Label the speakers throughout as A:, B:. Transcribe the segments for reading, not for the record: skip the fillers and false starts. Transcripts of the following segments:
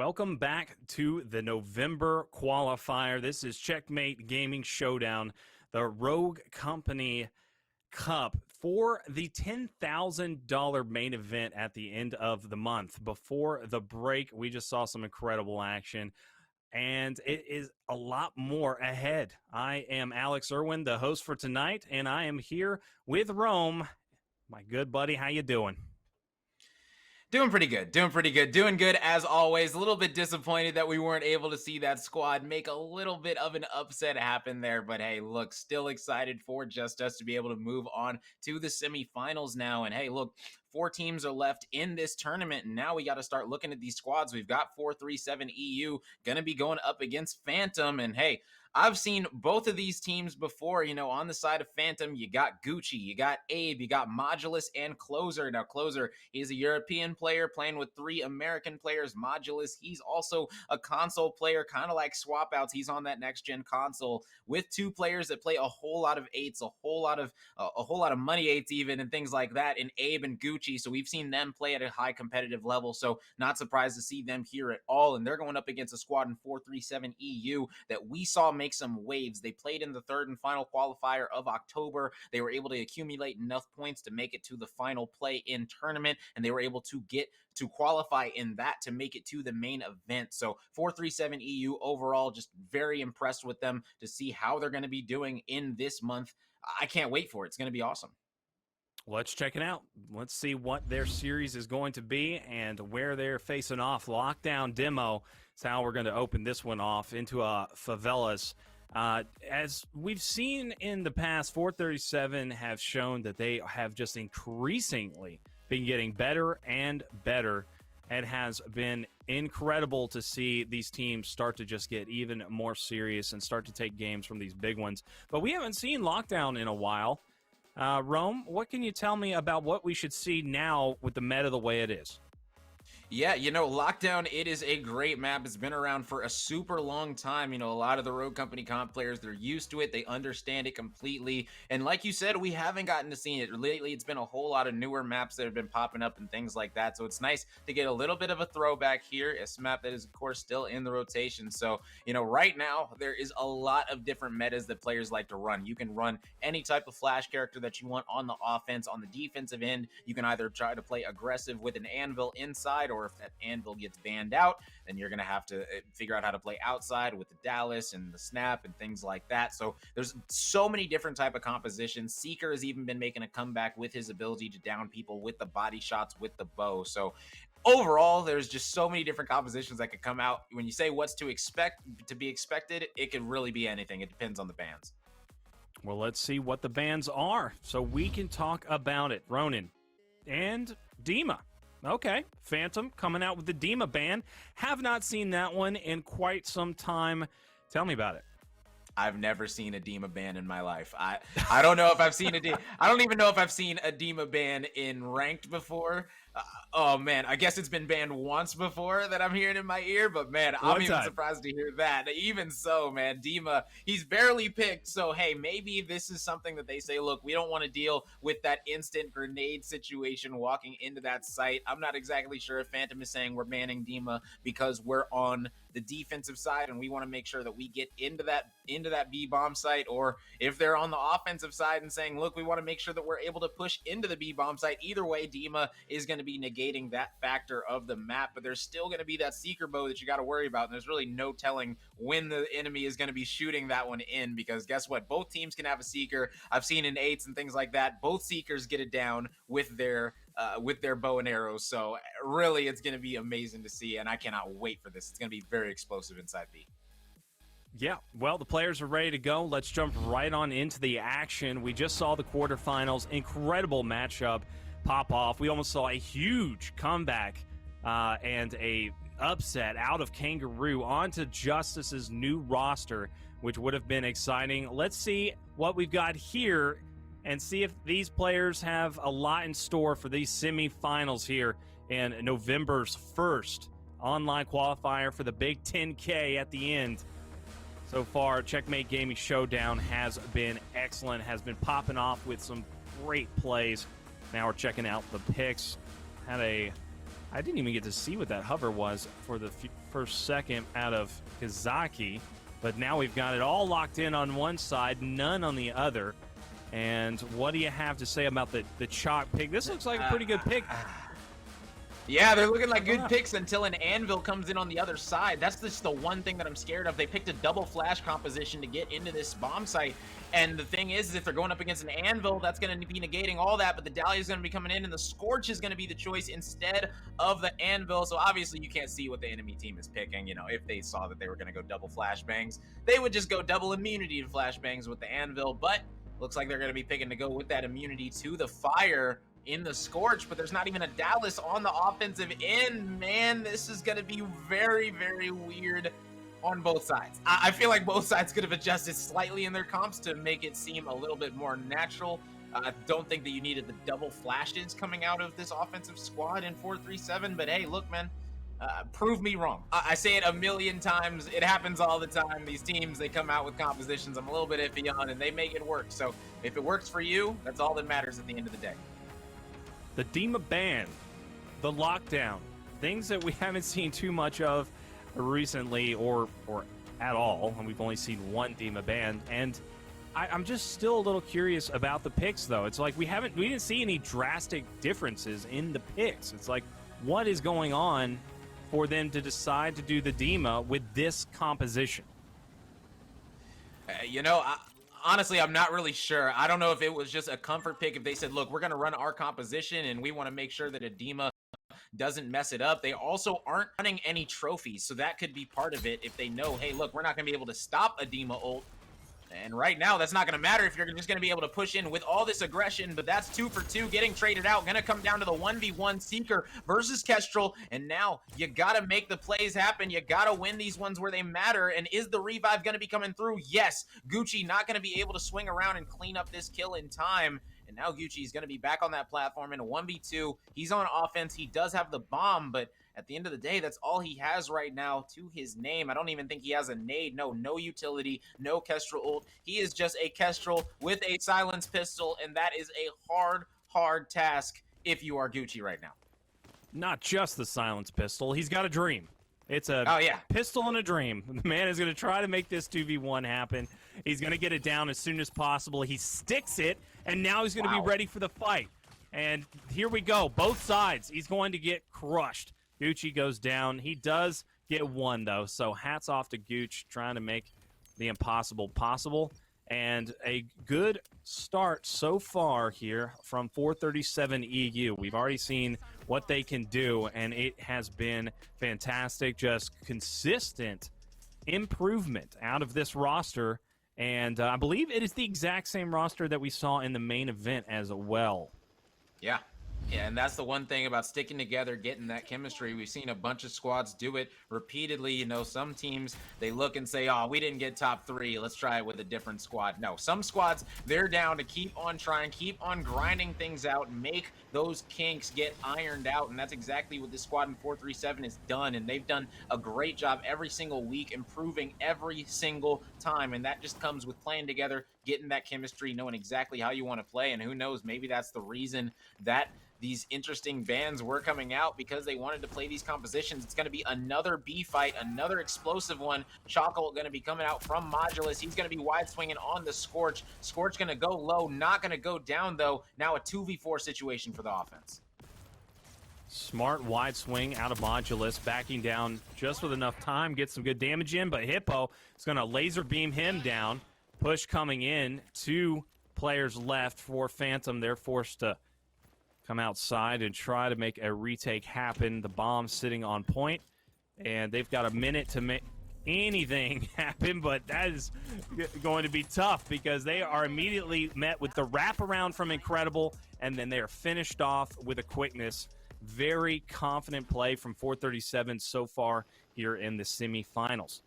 A: Welcome back to the November qualifier. This is Checkmate Gaming Showdown, the Rogue Company Cup for the $10,000 main event at the end of the month. Before the break, we just saw some incredible action, and it is a lot more ahead. I am Alex Irwin, the host for tonight, and I am here with Rome. My good buddy, how you doing?
B: Doing pretty good. Doing good as always. A little bit disappointed that we weren't able to see that squad make a little bit of an upset happen there. But hey, look, still excited for just us to be able to move on to the semifinals now. And hey, look, 4 teams are left in this tournament, and now we got to start looking at these squads. We've got 437 EU going to be going up against Phantom, and hey, I've seen both of these teams before. You know, on the side of Phantom, you got Gucci, you got Abe, you got Modulus, and Closer. Now, Closer, he's a European player playing with 3 American players. Modulus, he's also a console player, kind of like Swap Outs. He's on that next-gen console with 2 players that play a whole lot of 8s, a whole lot of money 8s even, and things like that, in Abe and Gucci. So we've seen them play at a high competitive level, so not surprised to see them here at all. And they're going up against a squad in 437 EU that we saw make some waves. They played in the 3rd and final qualifier of October. They were able to accumulate enough points to make it to the final play-in tournament, and they were able to get to qualify in that to make it to the main event. So 437 EU overall, just very impressed with them to see how they're going to be doing in this month. I can't wait for it. It's going to be awesome.
A: Let's check it out. Let's see what their series is going to be and where they're facing off. Lockdown demo is how we're going to open this one off into favelas. As we've seen in the past, 437 have shown that they have just increasingly been getting better and better. It has been incredible to see these teams start to just get even more serious and start to take games from these big ones. But we haven't seen Lockdown in a while. Rome, what can you tell me about what we should see now with the meta the way it is?
B: Yeah, you know, Lockdown, it is a great map. It's been around for a super long time. You know, a lot of the Rogue Company comp players, they're used to it. They understand it completely. And like you said, we haven't gotten to see it. Lately, it's been a whole lot of newer maps that have been popping up and things like that. So it's nice to get a little bit of a throwback here. It's a map that is, of course, still in the rotation. So, you know, right now, there is a lot of different metas that players like to run. You can run any type of flash character that you want on the offense. On the defensive end, you can either try to play aggressive with an anvil inside, or if that anvil gets banned out, then you're going to have to figure out how to play outside with the Dallas and the Snap and things like that. So there's so many different type of compositions. Seeker has even been making a comeback with his ability to down people with the body shots with the bow. So overall, there's just so many different compositions that could come out. When you say what's to be expected, it could really be anything. It depends on the bans.
A: Well, let's see what the bans are so we can talk about it. Ronin and Dima. Okay, Phantom coming out with the Dima ban. Have not seen that one in quite some time. Tell me about it.
B: I've never seen a Dima ban in my life. I don't know if I've seen I don't even know if I've seen a Dima ban in ranked before. Oh man, I guess it's been banned once before that I'm hearing in my ear, but man, I'm even surprised to hear that. Even so, man, Dima, he's barely picked, so hey, maybe this is something that they say, look, we don't want to deal with that instant grenade situation walking into that site. I'm not exactly sure if Phantom is saying we're banning Dima because we're on the defensive side and we want to make sure that we get into that B-bomb site, or if they're on the offensive side and saying, look, we want to make sure that we're able to push into the B-bomb site. Either way, Dima is going to be negating that factor of the map, but there's still going to be that Seeker bow that you got to worry about, and there's really no telling when the enemy is going to be shooting that one in, because guess what? Both teams can have a Seeker. I've seen in 8s and things like that, both Seekers get it down with their bow and arrows. So really, it's going to be amazing to see, and I cannot wait for this. It's going to be very explosive inside B.
A: Yeah, well, the players are ready to go. Let's jump right on into the action. We just saw the quarterfinals. Incredible matchup pop off. We almost saw a huge comeback and a upset out of Kangaroo onto Justice's new roster, which would have been exciting. Let's see what we've got here and see if these players have a lot in store for these semifinals here in November's first online qualifier for the big 10K at the end. So far, Checkmate Gaming Showdown has been excellent, has been popping off with some great plays. Now we're checking out the picks. Had a I didn't even get to see what that hover was for the first second out of Kazaki, but now we've got it all locked in on one side, none on the other. And what do you have to say about the chalk pick? This looks like a pretty good pick.
B: Yeah, they're looking like good picks until an anvil comes in on the other side. That's just the one thing that I'm scared of. They picked a double flash composition to get into this bomb site. And the thing is if they're going up against an anvil, that's going to be negating all that. But the Dahlia is going to be coming in, and the Scorch is going to be the choice instead of the anvil. So obviously you can't see what the enemy team is picking. You know, if they saw that they were going to go double flashbangs, they would just go double immunity to flashbangs with the anvil. But looks like they're going to be picking to go with that immunity to the fire in the Scorch, but there's not even a Dallas on the offensive end. Man, this is going to be very, very weird on both sides. I feel like both sides could have adjusted slightly in their comps to make it seem a little bit more natural. I don't think that you needed the double flashes coming out of this offensive squad in 4-3-7, but hey, look, man, prove me wrong. I say it a million times. It happens all the time. These teams, they come out with compositions I'm a little bit iffy on, and they make it work. So if it works for you, that's all that matters at the end of the day.
A: The Dima ban, the lockdown, things that we haven't seen too much of recently or at all, and we've only seen one Dima ban. And I'm just still a little curious about the picks, though. It's like we didn't see any drastic differences in the picks. It's like, what is going on for them to decide to do the Dima with this composition?
B: You know, honestly, I'm not really sure. I don't know if it was just a comfort pick. If they said, look, we're going to run our composition and we want to make sure that Edema doesn't mess it up. They also aren't running any trophies, so that could be part of it. If they know, hey, look, we're not going to be able to stop Edema ult. And right now, that's not going to matter if you're just going to be able to push in with all this aggression, but that's 2 for 2 getting traded out. Going to come down to the 1v1 Seeker versus Kestrel, and now you got to make the plays happen. You got to win these ones where they matter, and is the revive going to be coming through? Yes. Gucci not going to be able to swing around and clean up this kill in time, and now Gucci's going to be back on that platform in a 1v2. He's on offense. He does have the bomb, but at the end of the day, that's all he has right now to his name. I don't even think he has a nade. No utility, no Kestrel ult. He is just a Kestrel with a silence pistol, and that is a hard task if you are Gucci right now.
A: Not just the silence pistol. He's got a dream. It's a pistol and a dream. The man is going to try to make this 2v1 happen. He's going to get it down as soon as possible. He sticks it, and now he's going to be ready for the fight. And here we go. Both sides. He's going to get crushed. Gucci goes down. He does get one, though, so hats off to Gooch trying to make the impossible possible. And a good start so far here from 437 EU. We've already seen what they can do, and it has been fantastic. Just consistent improvement out of this roster. And I believe it is the exact same roster that we saw in the main event as well.
B: Yeah, and that's the one thing about sticking together, getting that chemistry. We've seen a bunch of squads do it repeatedly. You know, some teams, they look and say, oh, we didn't get top 3. Let's try it with a different squad. No, some squads, they're down to keep on trying, keep on grinding things out, make those kinks get ironed out. And that's exactly what this squad in 437 has done. And they've done a great job every single week, improving every single time. And that just comes with playing together, getting that chemistry, knowing exactly how you want to play. And who knows, maybe that's the reason that these interesting bans were coming out, because they wanted to play these compositions. It's going to be another B fight, another explosive one. Chocolate going to be coming out from Modulus. He's going to be wide swinging on the Scorch. Scorch going to go low, not going to go down though. Now a 2v4 situation for the offense.
A: Smart wide swing out of Modulus, backing down just with enough time, get some good damage in, but Hippo is going to laser beam him down. Push coming in, 2 players left for Phantom. They're forced to come outside and try to make a retake happen. The bomb sitting on point, and they've got a minute to make anything happen, but that is going to be tough because they are immediately met with the wraparound from Incredible, and then they are finished off with a quickness. Very confident play from 437 so far here in the semifinals.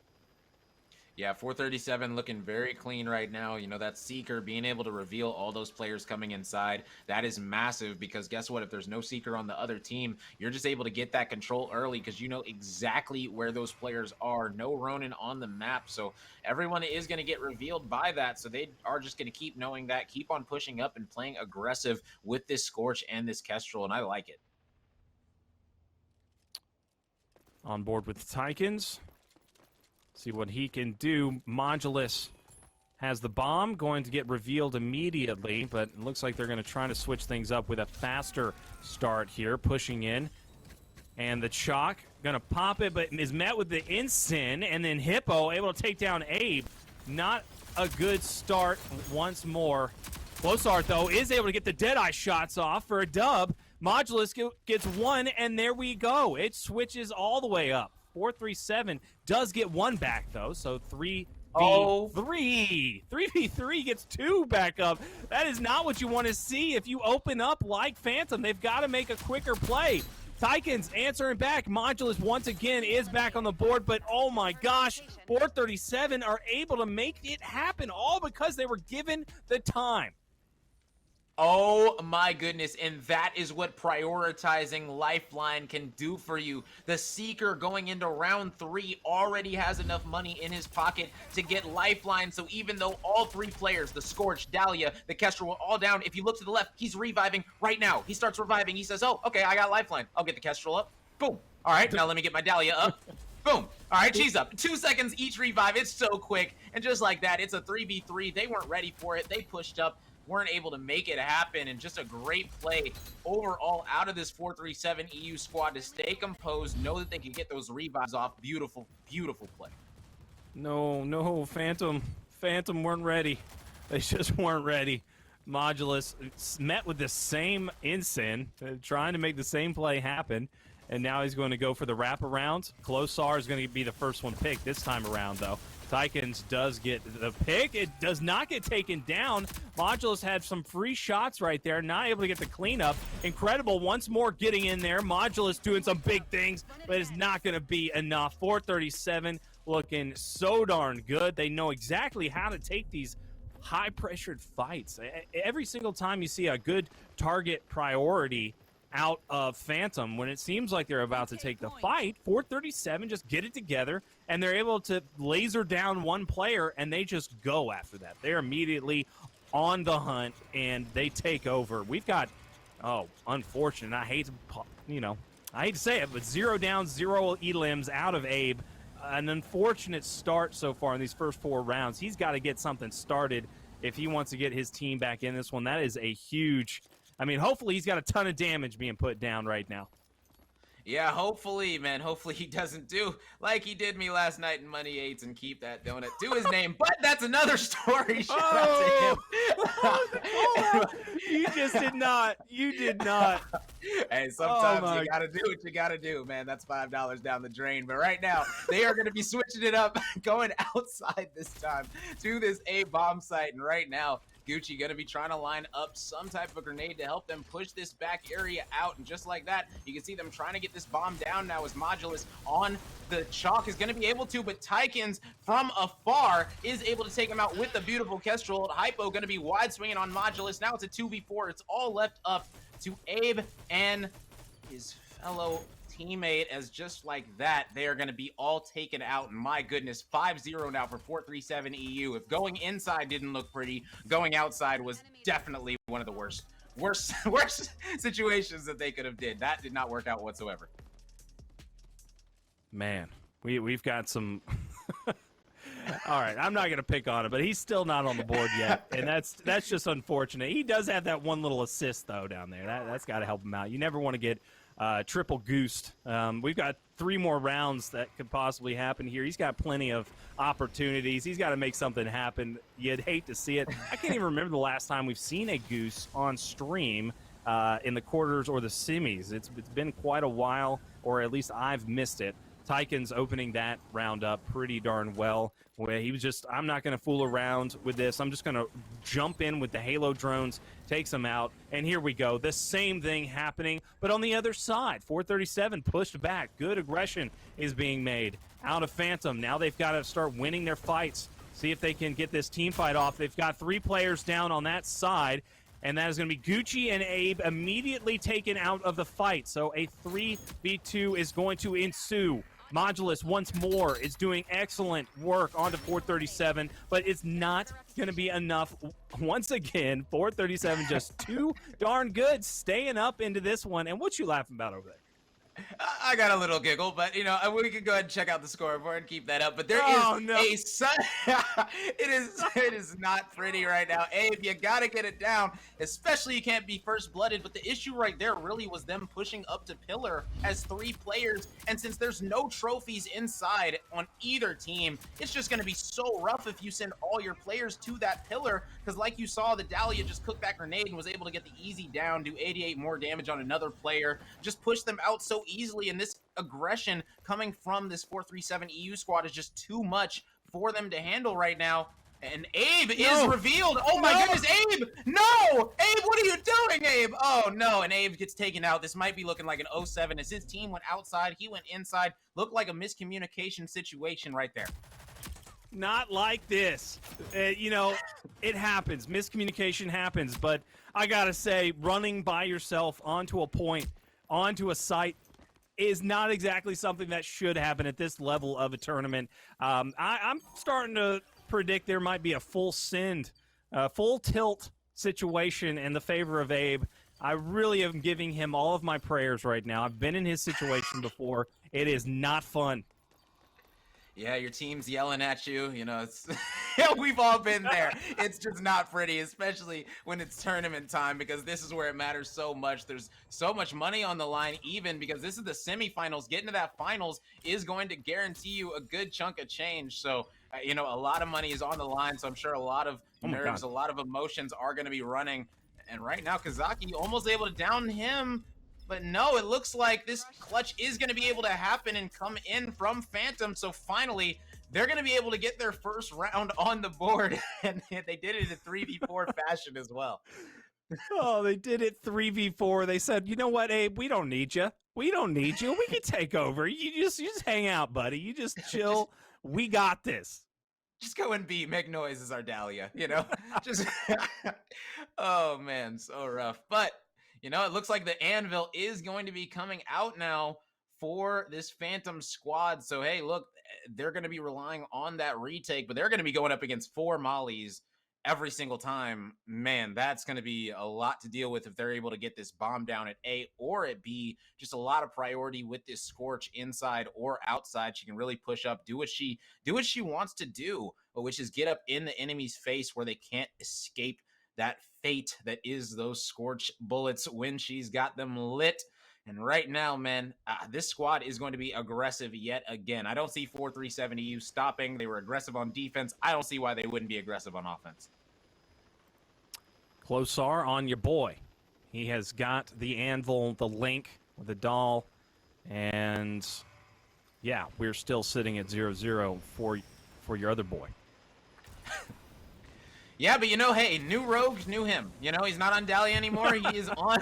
B: Yeah, 437 looking very clean right now. You know, that Seeker being able to reveal all those players coming inside, that is massive, because guess what? If there's no Seeker on the other team, you're just able to get that control early because you know exactly where those players are. No Ronin on the map, so everyone is going to get revealed by that. So they are just going to keep knowing that, keep on pushing up and playing aggressive with this Scorch and this Kestrel, and I like it.
A: On board with Tykins. See what he can do. Modulus has the bomb, going to get revealed immediately, but it looks like they're going to try to switch things up with a faster start here, pushing in. And the Chalk going to pop it, but is met with the Ensign, and then Hippo able to take down Abe. Not a good start once more. Closart, though, is able to get the Deadeye shots off for a dub. Modulus gets one, and there we go. It switches all the way up. 4-3-7 does get one back, though, so 3v3. 3v3 gets two back up. That is not what you want to see if you open up like Phantom. They've got to make a quicker play. Tykins answering back. Modulus once again is back on the board, but oh my gosh, 437 are able to make it happen all because they were given the time.
B: Oh my goodness, and that is what prioritizing Lifeline can do for you. The Seeker going into round 3 already has enough money in his pocket to get Lifeline, so even though all 3 players, the Scorch, Dahlia, the Kestrel, were all down, if you look to the left, he's reviving right now. He starts reviving. He says, oh, okay, I got Lifeline. I'll get the Kestrel up. Boom. All right, now let me get my Dahlia up. Boom. All right, she's up. 2 seconds each revive. It's so quick, and just like that, it's a 3v3. They weren't ready for it. They pushed up. Weren't able to make it happen, and just a great play overall out of this 437 EU squad to stay composed, know that they can get those revives off. Beautiful, beautiful play.
A: No, Phantom weren't ready. They just weren't ready. Modulus met with the same Ensign, trying to make the same play happen, and now he's going to go for the wraparound. Closar is going to be the first one picked this time around, though. Tykins does get the pick. It does not get taken down. Modulus had some free shots right there, not able to get the cleanup. Incredible once more getting in there. Modulus doing some big things, but it's not going to be enough. 437 looking so darn good. They know exactly how to take these high-pressured fights. Every single time you see a good target priority out of Phantom, when it seems like they're about to take the fight, 437 just get it together, and they're able to laser down one player, and they just go after that. They're immediately on the hunt, and they take over. We've got, unfortunate. I hate to say it, but 0 down, 0 elims out of Abe. An unfortunate start so far in these first 4 rounds. He's got to get something started if he wants to get his team back in this one. That is a huge... hopefully he's got a ton of damage being put down right now.
B: Yeah, hopefully, man. Hopefully he doesn't do like he did me last night in Money 8s and keep that donut to his name. But that's another story. Shout out to him.
A: You just did not. You did not.
B: Hey, sometimes you got to do what you got to do, man. That's $5 down the drain. But right now, they are going to be switching it up, going outside this time to this A-bomb site. And right now, Gucci going to be trying to line up some type of grenade to help them push this back area out. And just like that, you can see them trying to get this bomb down now as Modulus on the Chalk is going to be able to, but Tykins from afar is able to take him out with the beautiful Kestrel. Hypo going to be wide swinging on Modulus. Now it's a 2v4. It's all left up to Abe and his fellow teammate, as just like that, they are going to be all taken out. And my goodness, 5-0 now for 437 EU. If going inside didn't look pretty, going outside was definitely one of the worst situations that they could have did. That did not work out whatsoever.
A: Man, we've got some... All right, I'm not going to pick on him, but he's still not on the board yet, and that's just unfortunate. He does have that one little assist, though, down there. That's got to help him out. You never want to get triple goosed. We've got 3 more rounds that could possibly happen here. He's got plenty of opportunities. He's got to make something happen. You'd hate to see it. I can't even remember the last time we've seen a goose on stream in the quarters or the semis. It's been quite a while, or at least I've missed it. Tykins opening that round up pretty darn well, where he was just, I'm not going to fool around with this. I'm just going to jump in with the Halo drones, takes them out, and here we go. The same thing happening, but on the other side. 437 pushed back. Good aggression is being made out of Phantom. Now they've got to start winning their fights, see if they can get this team fight off. They've got 3 players down on that side, and that is going to be Gucci and Abe immediately taken out of the fight. So a 3v2 is going to ensue. Modulus once more is doing excellent work onto 437, but it's not going to be enough. Once again, 437 just too darn good, staying up into this one. And what you laughing about over there?
B: I got a little giggle, but you know, we can go ahead and check out the scoreboard and keep that up. But there
A: Oh,
B: is
A: no.
B: a sun. It is not pretty right now. Abe, you gotta get it down. Especially you can't be first blooded. But the issue right there really was them pushing up to pillar as 3 players. And since there's no trophies inside on either team, it's just gonna be so rough if you send all your players to that pillar. Because like you saw, the Dahlia just cooked that grenade and was able to get the easy down, do 88 more damage on another player, just push them out so easily. And this aggression coming from this 437 EU squad is just too much for them to handle right now. And Abe is revealed. Oh my goodness, Abe! No! Abe, what are you doing, Abe? Oh no, and Abe gets taken out. This might be looking like an 07 as his team went outside, he went inside. Looked like a miscommunication situation right there.
A: Not like this. You know, it happens. Miscommunication happens. But I got to say, running by yourself onto a point, onto a site, is not exactly something that should happen at this level of a tournament. I'm starting to predict there might be a full send, full tilt situation in the favor of Abe. I really am giving him all of my prayers right now. I've been in his situation before. It is not fun.
B: Yeah, your team's yelling at you. You know, it's we've all been there. It's just not pretty, especially when it's tournament time, because this is where it matters so much. There's so much money on the line, even because this is the semifinals. Getting to that finals is going to guarantee you a good chunk of change. So, you know, a lot of money is on the line. So I'm sure a lot of nerves, a lot of emotions are going to be running. And right now, Kazaki almost able to down him. But no, it looks like this clutch is going to be able to happen and come in from Phantom. So finally, they're going to be able to get their first round on the board. And they did it in 3v4 fashion as well.
A: Oh, they did it 3v4. They said, you know what, Abe, we don't need you. We don't need you. We can take over. You just hang out, buddy. You just chill. We got this.
B: Just go and be, make noise as our Dahlia, you know? Just, oh man, so rough. But you know, it looks like the anvil is going to be coming out now for this Phantom squad. So, hey, look, they're going to be relying on that retake, but they're going to be going up against 4 mollies every single time. Man, that's going to be a lot to deal with if they're able to get this bomb down at A or at B. Just a lot of priority with this Scorch inside or outside. She can really push up, do what she wants to do, which is get up in the enemy's face where they can't escape that fate that is those Scorch bullets when she's got them lit. And right now, man, this squad is going to be aggressive yet again. I don't see 437 EU stopping. They were aggressive on defense. I don't see why they wouldn't be aggressive on offense.
A: Closar on your boy. He has got the anvil, the link with the doll, and yeah, we're still sitting at 0-0 for your other boy.
B: Yeah, but you know, hey, new Rogue, new him. You know, he's not on Dahlia anymore. He is on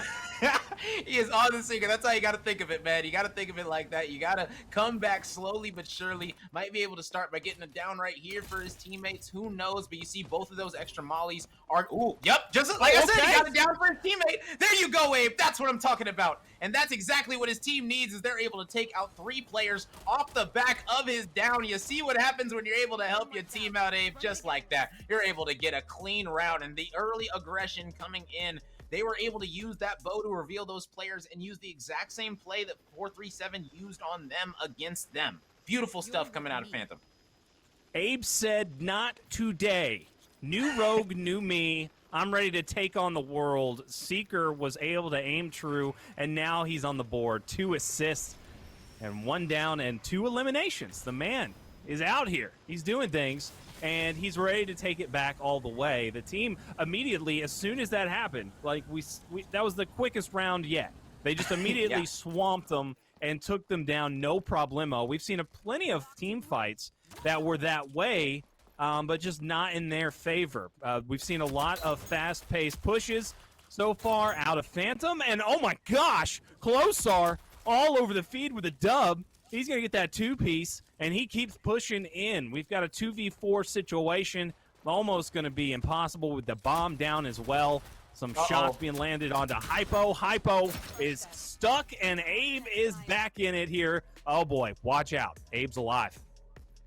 B: he is on the Seeker. That's how you got to think of it, man. You got to think of it like that. You got to come back slowly but surely. Might be able to start by getting a down right here for his teammates. Who knows? But you see both of those extra mollies are, ooh, yep, just like I said, he got it down for his teammate. There you go, Abe. That's what I'm talking about. And that's exactly what his team needs, is they're able to take out 3 players off the back of his down. You see what happens when you're able to help your team out, Abe, just like that. You're able to get a clean round, and the early aggression coming in, they were able to use that bow to reveal those players and use the exact same play that 437 used on them against them. Beautiful stuff coming out of Phantom.
A: Abe said, not today. New Rogue, new me. I'm ready to take on the world. Seeker was able to aim true, and now he's on the board. 2 assists and 1 down and 2 eliminations. The man is out here. He's doing things, and he's ready to take it back all the way. The team immediately, as soon as that happened, like that was the quickest round yet. They just immediately swamped them and took them down, no problemo. We've seen plenty of team fights that were that way, but just not in their favor. We've seen a lot of fast-paced pushes so far out of Phantom, and oh my gosh, Closar all over the feed with a dub. He's going to get that 2-piece, and he keeps pushing in. We've got a 2v4 situation, almost going to be impossible with the bomb down as well. Some shots being landed onto Hypo. Hypo is stuck, and Abe is back in it here. Oh, boy, watch out. Abe's alive.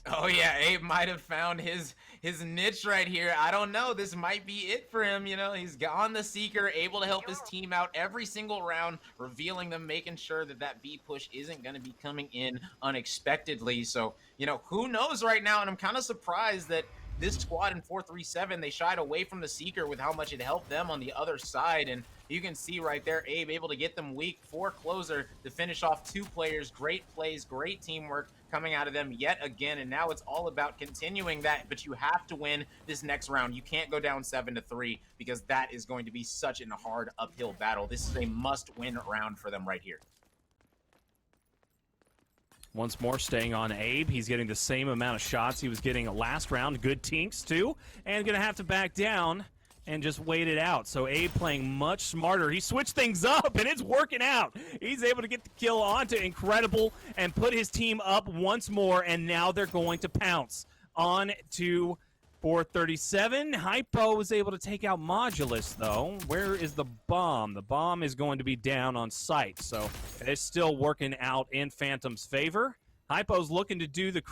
B: Oh yeah, Abe might have found his niche right here. I don't know. This might be it for him. You know, he's on the Seeker, able to help his team out every single round, revealing them, making sure that that B push isn't going to be coming in unexpectedly. So, you know, who knows right now? And I'm kind of surprised that this squad in 4-3-7, they shied away from the Seeker with how much it helped them on the other side. And you can see right there, Abe able to get them weak for closer to finish off 2 players. Great plays, great teamwork coming out of them yet again. And now it's all about continuing that, but you have to win this next round. You can't go down 7-3 because that is going to be such a hard uphill battle. This is a must-win round for them right here.
A: Once more, staying on Abe. He's getting the same amount of shots he was getting last round. Good tinks, too. And going to have to back down and just wait it out. So Abe playing much smarter. He switched things up, and it's working out. He's able to get the kill onto Incredible and put his team up once more, and now they're going to pounce on to 437. Hypo was able to take out Modulus, though. Where is the bomb? The bomb is going to be down on site, so it's still working out in Phantom's favor. Hypo's looking to do the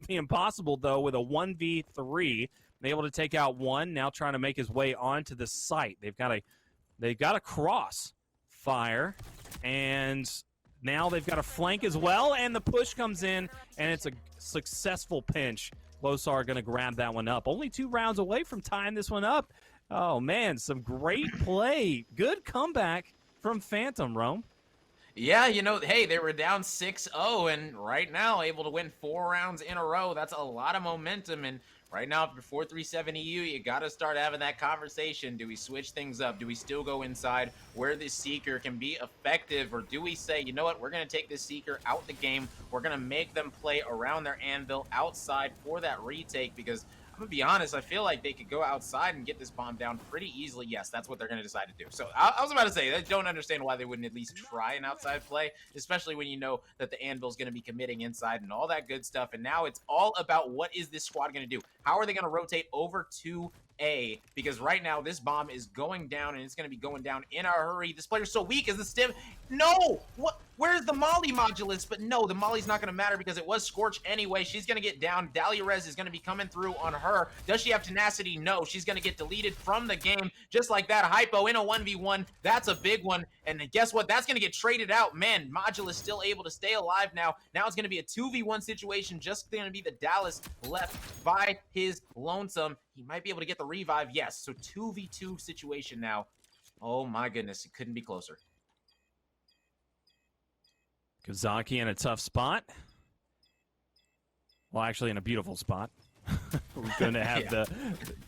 A: impossible, though, with a 1v3. Able to take out one, now trying to make his way onto the site. They've got a cross fire, and now they've got a flank as well, and the push comes in, and it's a successful pinch. Losar going to grab that one up. Only 2 rounds away from tying this one up. Oh, man, some great play. Good comeback from Phantom, Rome.
B: Yeah, you know, hey, they were down 6-0, and right now able to win 4 rounds in a row. That's a lot of momentum, and right now, after 4-3-7 EU, you got to start having that conversation. Do we switch things up? Do we still go inside where this Seeker can be effective? Or do we say, you know what, we're going to take this Seeker out the game. We're going to make them play around their anvil outside for that retake because I'm going to be honest, I feel like they could go outside and get this bomb down pretty easily. Yes, that's what they're going to decide to do. So I was about to say, I don't understand why they wouldn't at least try an outside play, especially when you know that the anvil is going to be committing inside and all that good stuff. And now it's all about what is this squad going to do? How are they going to rotate over to A? Because right now this bomb is going down and it's going to be going down in a hurry. This player's so weak. Is the stim? No! What? Where's the Molly Modulus? But no, the Molly's not going to matter because it was Scorch anyway. She's going to get down. Dahlia Rez is going to be coming through on her. Does she have tenacity? No. She's going to get deleted from the game just like that. Hypo in a 1v1. That's a big one. And guess what? That's going to get traded out. Man, Modulus still able to stay alive now. Now it's going to be a 2v1 situation. Just going to be the Dallas left by his lonesome. He might be able to get the revive. Yes. So 2v2 situation now. Oh my goodness. It couldn't be closer.
A: Kazaki in a tough spot. Well, actually in a beautiful spot. We're going to have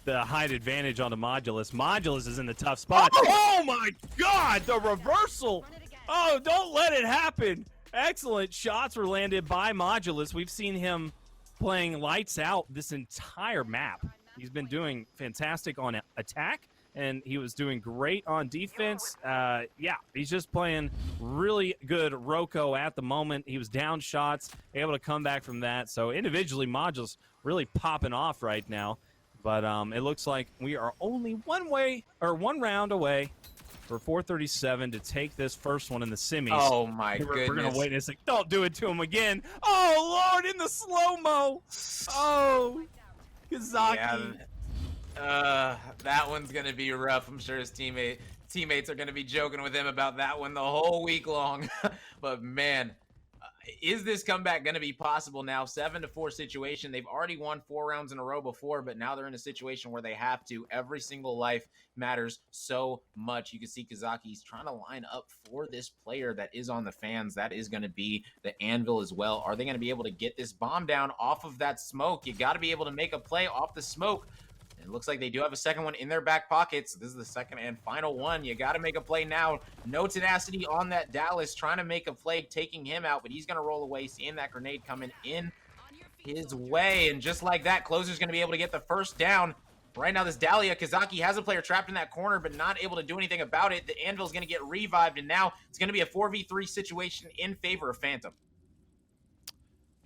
A: the height advantage on the Modulus. Modulus is in the tough spot. Oh my God, the reversal. Oh, don't let it happen. Excellent shots were landed by Modulus. We've seen him playing lights out this entire map. He's been doing fantastic on attack, and he was doing great on defense. Yeah, he's just playing really good Roco at the moment. He was down shots, able to come back from that. So individually, Modulus really popping off right now. But it looks like we are only one round away for 437 to take this first one in the semis.
B: Oh my goodness.
A: We're going to wait and say, don't do it to him again. Oh, Lord, in the slow-mo. Oh, Kazaki.
B: Yeah. That one's going to be rough. I'm sure his teammates are going to be joking with him about that one the whole week long. But man, is this comeback going to be possible now? 7-4 situation. They've already won 4 rounds in a row before, but now they're in a situation where they have to. Every single life matters so much. You can see Kazaki's trying to line up for this player that is on the fans. That is going to be the anvil as well. Are they going to be able to get this bomb down off of that smoke? You got to be able to make a play off the smoke. It looks like they do have a second one in their back pockets. This is the second and final one. You got to make a play now. No tenacity on that Dallas, trying to make a play, taking him out, but he's going to roll away, seeing that grenade coming in his way. And just like that, Closer's going to be able to get the first down. Right now, this Dahlia, Kazaki has a player trapped in that corner, but not able to do anything about it. The Anvil's going to get revived, and now it's going to be a 4v3 situation in favor of Phantom.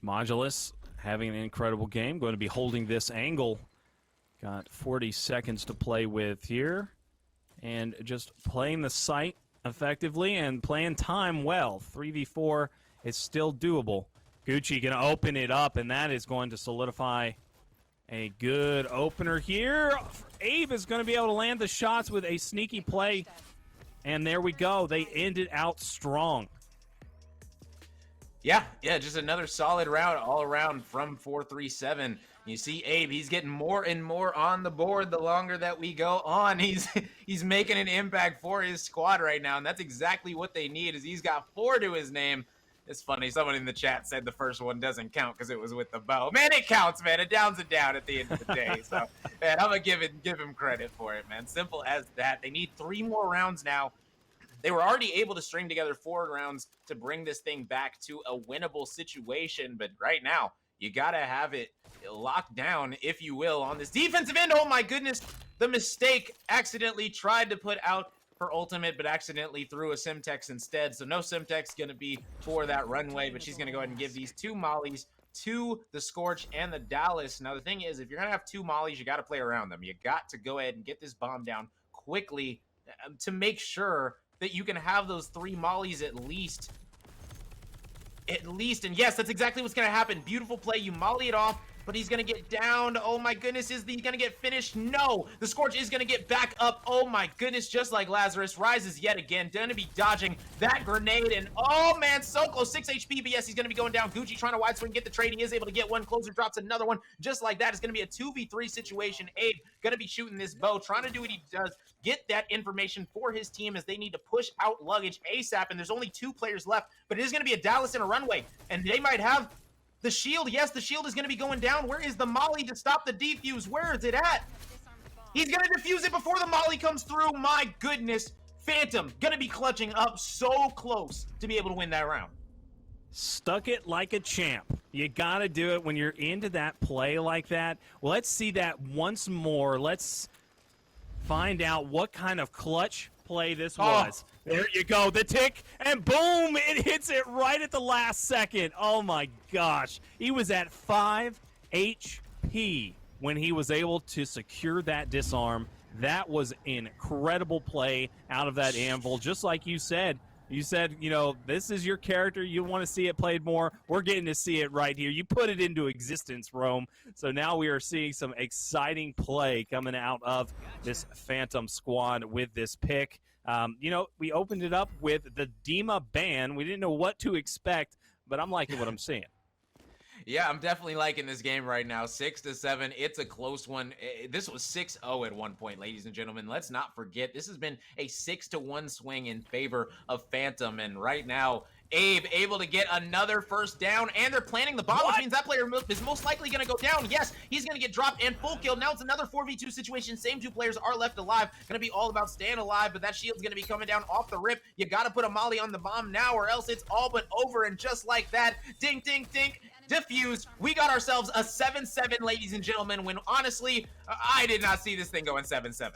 A: Modulus having an incredible game, going to be holding this angle. Got 40 seconds to play with here. And just playing the site effectively and playing time well. 3v4 is still doable. Gucci going to open it up, and that is going to solidify a good opener here. Abe is going to be able to land the shots with a sneaky play. And there we go. They ended out strong.
B: Yeah, just another solid round all around from 437. You see Abe, he's getting more and more on the board the longer that we go on. He's making an impact for his squad right now, and that's exactly what they need, is he's got 4 to his name. It's funny, someone in the chat said the first one doesn't count because it was with the bow. Man, it counts, man. It downs and down at the end of the day. So, man, I'm going to give him credit for it, man. Simple as that. They need 3 more rounds now. They were already able to string together 4 rounds to bring this thing back to a winnable situation. But right now, you got to have it locked down, if you will, on this defensive end. Oh, my goodness. The mistake accidentally tried to put out her ultimate, but accidentally threw a Simtex instead. So no Simtex going to be for that runway, but she's going to go ahead and give these 2 mollies to the Scorch and the Dallas. Now, the thing is, if you're going to have 2 mollies, you got to play around them. You got to go ahead and get this bomb down quickly to make sure that you can have those 3 mollies at least. And yes, that's exactly what's going to happen. Beautiful play. You molly it off, but he's going to get down. Oh my goodness, is he going to get finished? No, the Scorch is going to get back up. Oh my goodness, just like Lazarus, rises yet again. Going to be dodging that grenade, and oh man, so close. 6 HP, but yes, he's going to be going down. Gucci trying to wide swing, get the trade. He is able to get one. Closer drops another one. Just like that, it's going to be a 2v3 situation. Abe going to be shooting this bow, trying to do what he does. Get that information for his team as they need to push out luggage ASAP, and there's only 2 players left, but it is going to be a Dallas and a runway, and they might have the shield. Yes, the shield is going to be going down. Where is the molly to stop the defuse? Where is it at? He's going to defuse it before the molly comes through. My goodness. Phantom going to be clutching up so close to be able to win that round.
A: Stuck it like a champ. You got to do it when you're into that play like that. Well, let's see that once more. Let's find out what kind of clutch play this was. There you go, the tick, and boom, it hits it right at the last second. Oh my gosh. He was at 5 HP when he was able to secure that disarm. That was incredible play out of that Anvil. Just like you said, you know, this is your character. You want to see it played more. We're getting to see it right here. You put it into existence, Rome. So now we are seeing some exciting play coming out of this Phantom squad with this pick. You know, we opened it up with the Dima ban. We didn't know what to expect, but I'm liking what I'm seeing.
B: Yeah, I'm definitely liking this game right now. 6-7. It's a close one. This was 6-0 at one point, ladies and gentlemen. Let's not forget, this has been a 6-1 swing in favor of Phantom. And right now, Abe able to get another first down, and they're planting the bomb, which means that player is most likely going to go down. Yes, he's going to get dropped and full kill. Now it's another 4v2 situation. Same 2 players are left alive. Going to be all about staying alive, but that shield's going to be coming down off the rip. You got to put a molly on the bomb now, or else it's all but over. And just like that, ding, ding, ding, diffused. We got ourselves a 7-7, ladies and gentlemen, when honestly, I did not see this thing going 7-7.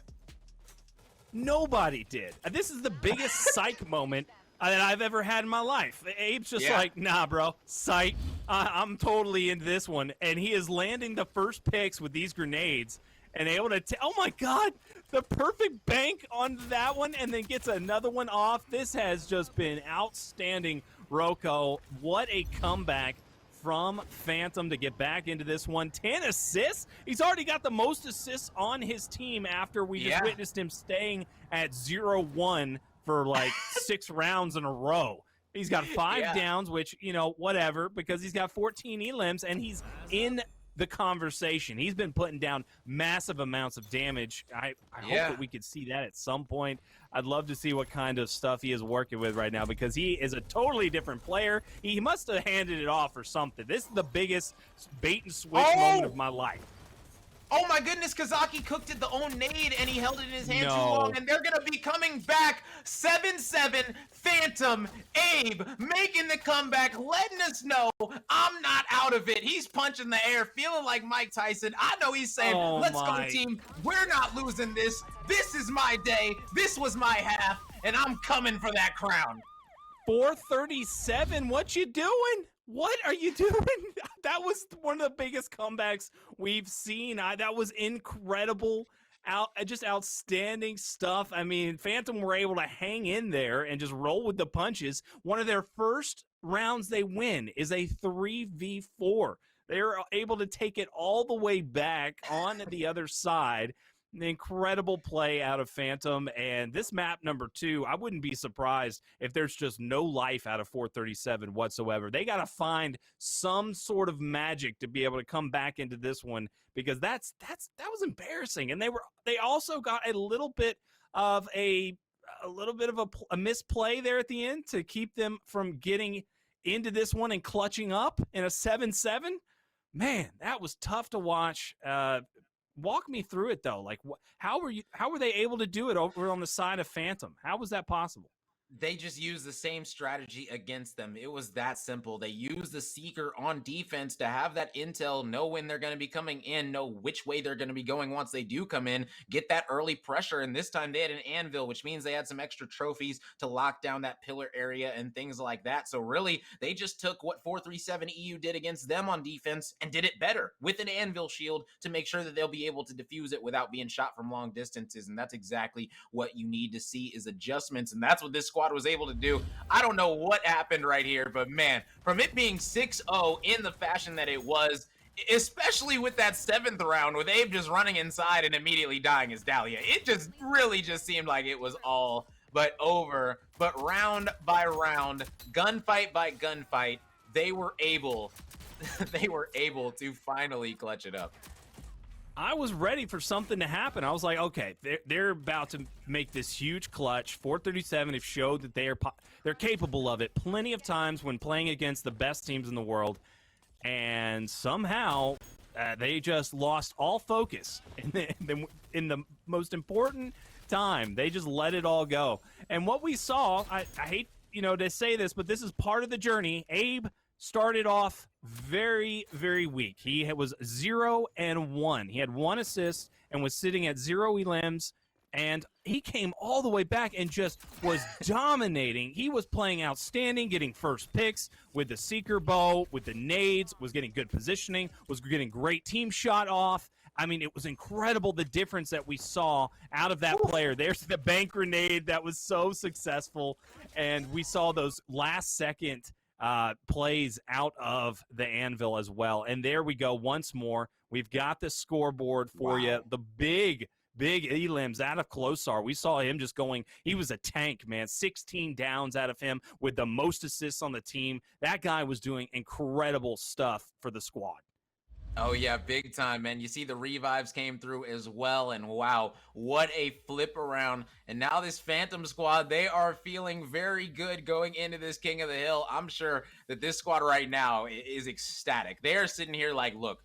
A: Nobody did. This is the biggest psych moment that I've ever had in my life. Abe's just like, nah, bro, psych. I'm totally into this one. And he is landing the first picks with these grenades and able to, oh my God, the perfect bank on that one, and then gets another one off. This has just been outstanding, Roco. What a comeback from Phantom to get back into this one. 10 assists. He's already got the most assists on his team after we just witnessed him staying at 0-1 for like 6 rounds in a row. He's got 5 downs, which, you know, whatever, because he's got 14 elims, and he's in the conversation. He's been putting down massive amounts of damage. I hope that we could see that at some point. I'd love to see what kind of stuff he is working with right now, because he is a totally different player. He must have handed it off or something. This is the biggest bait and switch moment of my life.
B: Oh my goodness, Kazaki cooked it the own nade and he held it in his hand too long, and they're going to be coming back. 7-7, Phantom, Abe making the comeback, letting us know I'm not out of it. He's punching the air, feeling like Mike Tyson. I know he's saying, let's go team. We're not losing this. This is my day. This was my half, and I'm coming for that crown.
A: 437, what you doing? What are you doing? That was one of the biggest comebacks we've seen. That was incredible. Just outstanding stuff. I mean, Phantom were able to hang in there and just roll with the punches. One of their first rounds they win is a 3v4. They're able to take it all the way back on the other side. An incredible play out of Phantom. And this map number 2, I wouldn't be surprised if there's just no life out of 437 whatsoever. They got to find some sort of magic to be able to come back into this one, because that was embarrassing. And they also got a little bit of a misplay there at the end to keep them from getting into this one and clutching up in a 7-7. Man, that was tough to watch. Walk me through it though. Like, how were they able to do it over on the side of Phantom? How was that possible?
B: They just used the same strategy against them. It was that simple. They used the Seeker on defense to have that intel, know when they're going to be coming in, know which way they're going to be going once they do come in, get that early pressure. And this time they had an anvil, which means they had some extra trophies to lock down that pillar area and things like that. So really, they just took what 437 EU did against them on defense and did it better with an anvil shield to make sure that they'll be able to defuse it without being shot from long distances. And that's exactly what you need to see, is adjustments. And that's what this squad was able to do. I don't know what happened right here, but man, from it being 6-0 in the fashion that it was, especially with that 7th round with Abe just running inside and immediately dying as Dahlia, it just really just seemed like it was all but over. But round by round, gunfight by gunfight, they were able to finally clutch it up.
A: I was ready for something to happen. I was like, okay, they're about to make this huge clutch. 437 have showed that they're capable of it plenty of times when playing against the best teams in the world, and somehow they just lost all focus in the most important time. They just let it all go. And what we saw, I hate to say this, but this is part of the journey. Abe started off very, very weak. He was 0-1. He had 1 assist and was sitting at 0 elims, and he came all the way back and just was dominating. He was playing outstanding, getting first picks with the Seeker bow, with the nades, was getting good positioning, was getting great team shot off. I mean, it was incredible the difference that we saw out of that player. There's the bank grenade that was so successful, and we saw those last-second plays out of the anvil as well. And there we go once more. We've got the scoreboard for you. The big elims out of Klosar. We saw him just going, he was a tank, man. 16 downs out of him with the most assists on the team. That guy was doing incredible stuff for the squad.
B: Oh, yeah, big time, man. You see the revives came through as well, and wow, what a flip around. And now this Phantom squad, they are feeling very good going into this King of the Hill. I'm sure that this squad right now is ecstatic. They are sitting here like, look,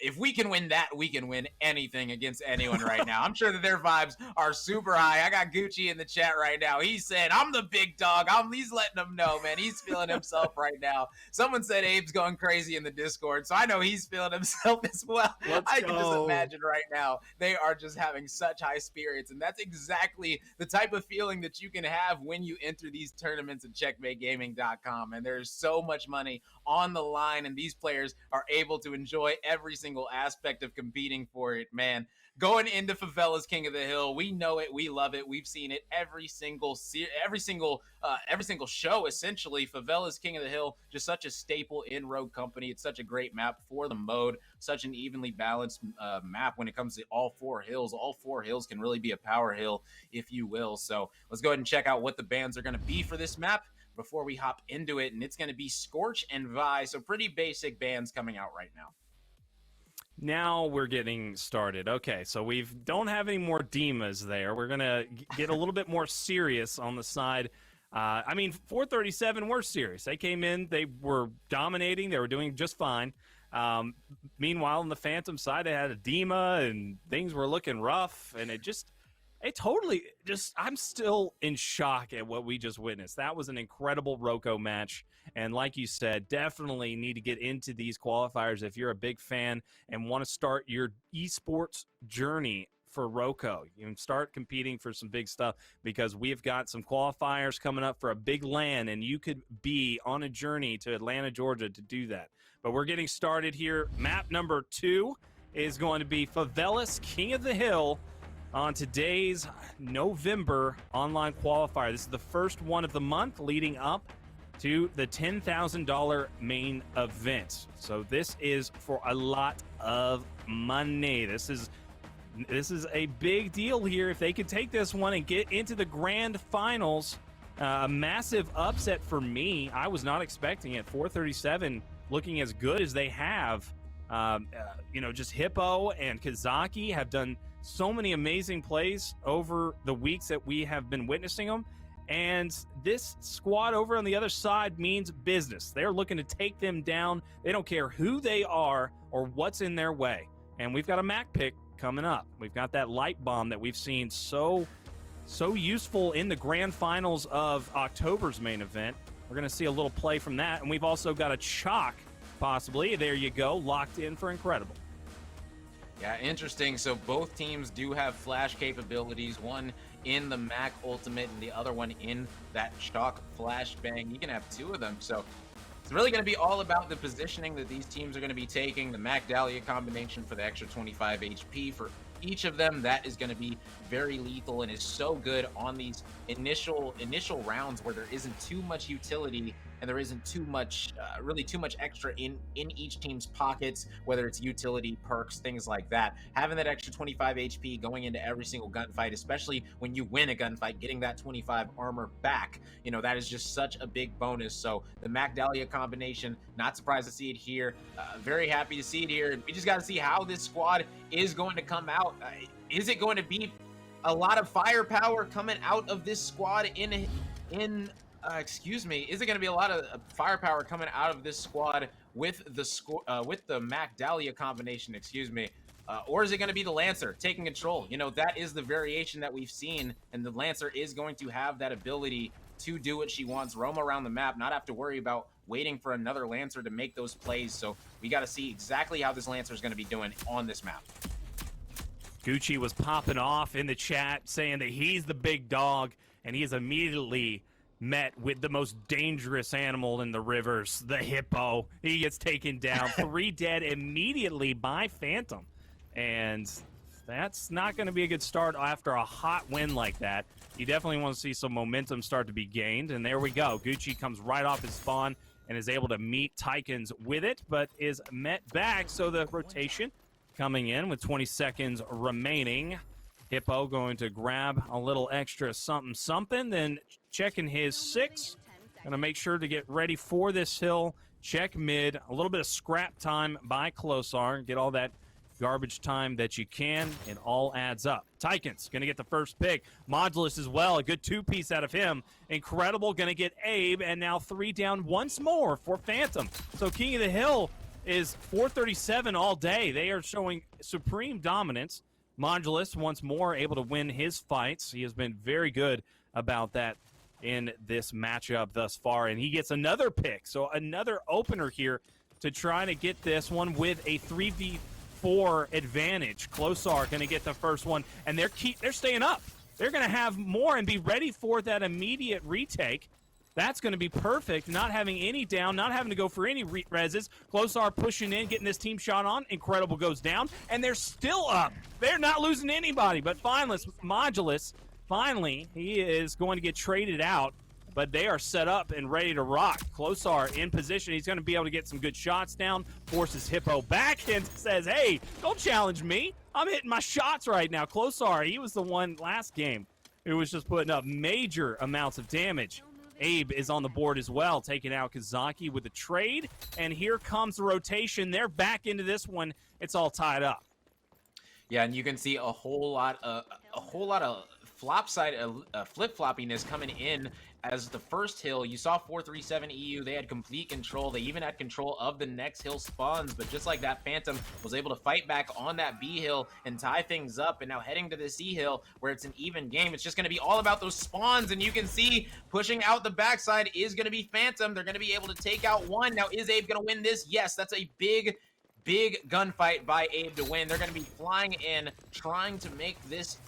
B: if we can win that, we can win anything against anyone right now. I'm sure that their vibes are super high. I got Gucci in the chat right now. He said, I'm the big dog. He's letting them know, man. He's feeling himself right now. Someone said Abe's going crazy in the Discord, so I know he's feeling himself as well. I can just imagine right now they are just having such high spirits, and that's exactly the type of feeling that you can have when you enter these tournaments at checkmategaming.com. And there's so much money on the line, and these players are able to enjoy every single aspect of competing for it, man. Going into Favela's King of the Hill, we know it, we love it, we've seen it every single show. Essentially, Favela's King of the Hill, just such a staple in Rogue Company. It's such a great map for the mode, such an evenly balanced map when it comes to all 4 hills. All 4 hills can really be a power hill, if you will. So let's go ahead and check out what the bans are going to be for this map before we hop into it, and it's going to be Scorch and Vi. So pretty basic bans coming out right now.
A: Now we're getting started. Okay, so we don't have any more Dimas there. We're going to get a little bit more serious on the side. 437 were serious. They came in, they were dominating, they were doing just fine. Meanwhile, on the Phantom side, they had a Dima, and things were looking rough, and I'm still in shock at what we just witnessed. That was an incredible Roco match. And like you said, definitely need to get into these qualifiers if you're a big fan and want to start your esports journey for Roco. You can start competing for some big stuff, because we've got some qualifiers coming up for a big LAN, and you could be on a journey to Atlanta, Georgia to do that. But we're getting started here. Map number 2 is going to be Favela's King of the Hill on today's November online qualifier. This is the first one of the month leading up to the $10,000 main event. So this is for a lot of money. This is a big deal here. If they could take this one and get into the grand finals, a massive upset for me. I was not expecting it. 437 looking as good as they have. Just Hippo and Kazaki have done so many amazing plays over the weeks that we have been witnessing them. And this squad over on the other side means business. They're looking to take them down. They don't care who they are or what's in their way. And we've got a Mac pick coming up. We've got that light bomb that we've seen so useful in the grand finals of October's main event. We're going to see a little play from that. And we've also got a chalk, possibly. There you go, locked in for incredible.
B: Yeah, interesting. So both teams do have flash capabilities, one in the Mac Ultimate and the other one in that chalk flashbang. You can have two of them. So it's really going to be all about the positioning that these teams are going to be taking. The Mac Dahlia combination for the extra 25 HP for each of them, that is going to be very lethal and is so good on these initial rounds where there isn't too much utility and there isn't too much extra in each team's pockets, whether it's utility, perks, things like that. Having that extra 25 HP going into every single gunfight, especially when you win a gunfight, getting that 25 armor back, that is just such a big bonus. So the Mac Dahlia combination, not surprised to see it here. Very happy to see it here. We just got to see how this squad is going to come out. Is it going to be a lot of firepower coming out of this squad is it going to be a lot of firepower coming out of this squad with the Mac Dahlia combination, or is it going to be the Lancer taking control? That is the variation that we've seen, and the Lancer is going to have that ability to do what she wants, roam around the map, not have to worry about waiting for another Lancer to make those plays. So we got to see exactly how this Lancer is going to be doing on this map.
A: Gucci was popping off in the chat saying that he's the big dog, and he is immediately met with the most dangerous animal in the rivers, the hippo. He gets taken down. 3 dead immediately by Phantom. And that's not going to be a good start after a hot win like that. You definitely want to see some momentum start to be gained. And there we go. Gucci comes right off his spawn and is able to meet Tychons with it, but is met back. So the rotation coming in with 20 seconds remaining. Hippo going to grab a little extra something, then checking his 6. Gonna make sure to get ready for this hill. Check mid, a little bit of scrap time by Closar. Get all that garbage time that you can. It all adds up. Tychons gonna get the first pick. Modulus as well, a good 2-piece out of him. Incredible, gonna get Abe, and now 3 down once more for Phantom. So King of the Hill is 437 all day. They are showing supreme dominance. Modulus once more able to win his fights. He has been very good about that in this matchup thus far, and he gets another pick. So another opener here to try to get this one with a 3v4 advantage. Closar going to get the first one, and they're staying up. They're going to have more and be ready for that immediate retake. That's going to be perfect, not having any down, not having to go for any reses. Closar pushing in, getting this team shot on. Incredible goes down, and they're still up. They're not losing anybody, but Modulus, finally, he is going to get traded out, but they are set up and ready to rock. Closar in position. He's going to be able to get some good shots down, forces Hippo back, and says, hey, don't challenge me. I'm hitting my shots right now. Closar, he was the one last game who was just putting up major amounts of damage. Abe is on the board as well, taking out Kazaki with the trade. And here comes the rotation. They're back into this one. It's all tied up.
B: Yeah, and you can see a whole lot of flip-floppiness coming in as the first hill. You saw 437 EU. They had complete control. They even had control of the next hill spawns, but just like that, Phantom was able to fight back on that B hill and tie things up. And now heading to the C hill where it's an even game, it's just going to be all about those spawns. And you can see pushing out the backside is going to be Phantom. They're going to be able to take out one. Now, is Abe going to win this? Yes, that's a big gunfight by Abe to win. They're going to be flying in, trying to make this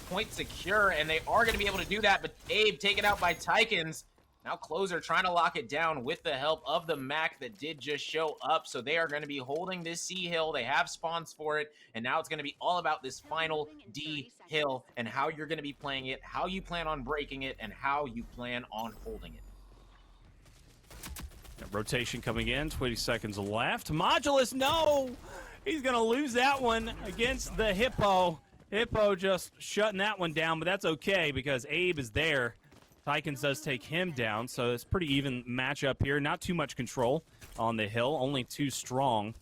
B: point secure, and they are going to be able to do that, but Abe taken out by Tychons. Now Closer trying to lock it down with the help of the Mac that did just show up, so they are going to be holding this C hill. They have spawns for it, and now it's going to be all about this final D hill and how you're going to be playing it, how you plan on breaking it, and how you plan on holding it.
A: Rotation coming in, 20 seconds left. Modulus, no! He's going to lose that one against the Hippo. Hippo just shutting that one down, but that's okay because Abe is there. Tykins does take him down, so it's a pretty even matchup here. Not too much control on the hill, only 2 strong.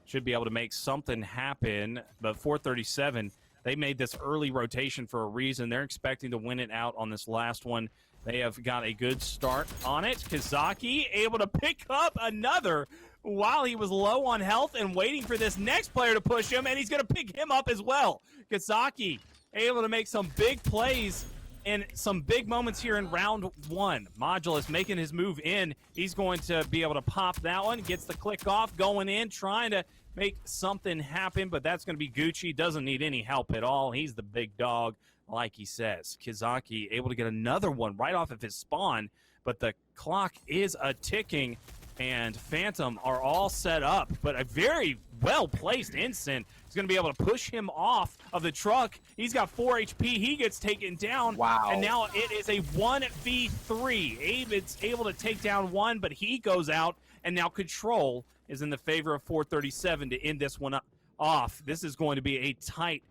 A: Should be able to make something happen, but 437, they made this early rotation for a reason. They're expecting to win it out on this last one. They have got a good start on it. Kazaki able to pick up another while he was low on health and waiting for this next player to push him, and he's going to pick him up as well. Kazaki able to make some big plays and some big moments here in round 1. Modulus making his move in. He's going to be able to pop that one. Gets the click off, going in, trying to make something happen, but that's going to be Gucci. Doesn't need any help at all. He's the big dog, like he says. Kazaki able to get another one right off of his spawn, but the clock is a-ticking, and Phantom are all set up, but a very well-placed Instant is going to be able to push him off of the truck. He's got 4 HP. He gets taken down.
B: Wow.
A: And now it is a 1v3. Abe is able to take down one, but he goes out, and now Control is in the favor of 437 to end this one off. This is going to be a tight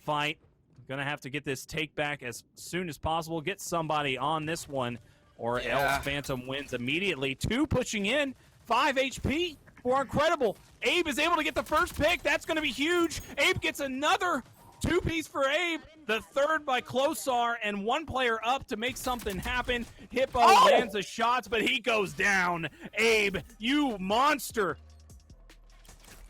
A: fight. Going to have to get this take back as soon as possible. Get somebody on this one, or else Phantom wins immediately. 2 pushing in, 5 HP for Incredible. Abe is able to get the first pick. That's going to be huge. Abe gets another 2-piece for Abe. The third by Closar, and 1 player up to make something happen. Hippo lands the shots, but he goes down. Abe, you monster.